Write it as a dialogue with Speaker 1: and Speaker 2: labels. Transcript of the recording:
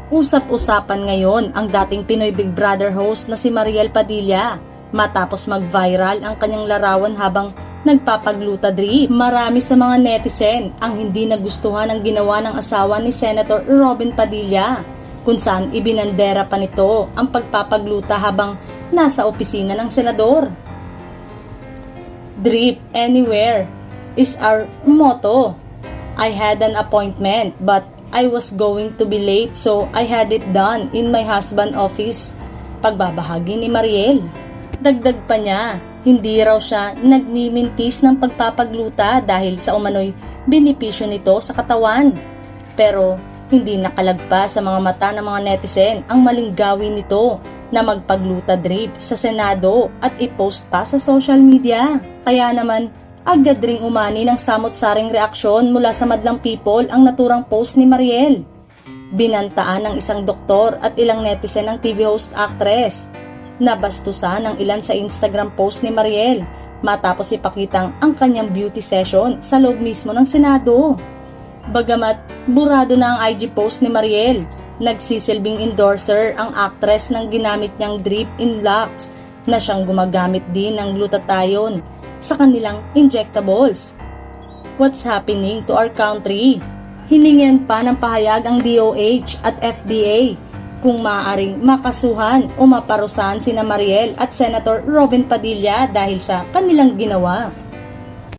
Speaker 1: Usap-usapan ngayon ang dating Pinoy Big Brother host na si Mariel Padilla matapos mag-viral ang kanyang larawan habang nagpapagluta drip. Marami sa mga netizen ang hindi nagustuhan ang ginawa ng asawa ni Senator Robin Padilla, kung saan ibinandera pa nito ang pagpapagluta habang nasa opisina ng senador. Drip anywhere is our motto. I had an appointment but I was going to be late so I had it done in my husband's office. Pagbabahagi ni Mariel. Dagdag pa niya, hindi raw siya nagmimintis ng pagpapagluta dahil sa umano'y benepisyo nito sa katawan. Pero hindi nakalagpas sa mga mata ng mga netizen ang maling gawin nito na magpagluta drip sa Senado at i-post pa sa social media. Kaya naman, agad ring umani ng samot-saring reaksyon mula sa madlang people ang naturang post ni Mariel. Binantaan ng isang doktor at ilang netizen ng TV host actress. Nabastusan ng ilan sa Instagram post ni Mariel matapos ipakitang ang kanyang beauty session sa loob mismo ng Senado. Bagamat burado na ang IG post ni Mariel, nagsisilbing endorser ang actress ng ginamit niyang drip in locks na siyang gumagamit din ng glutathione sa kanilang injectables. What's happening to our country? Hiningan pa ng pahayag ang DOH at FDA kung maaaring makasuhan o maparusahan sina Mariel at Senator Robin Padilla dahil sa kanilang ginawa.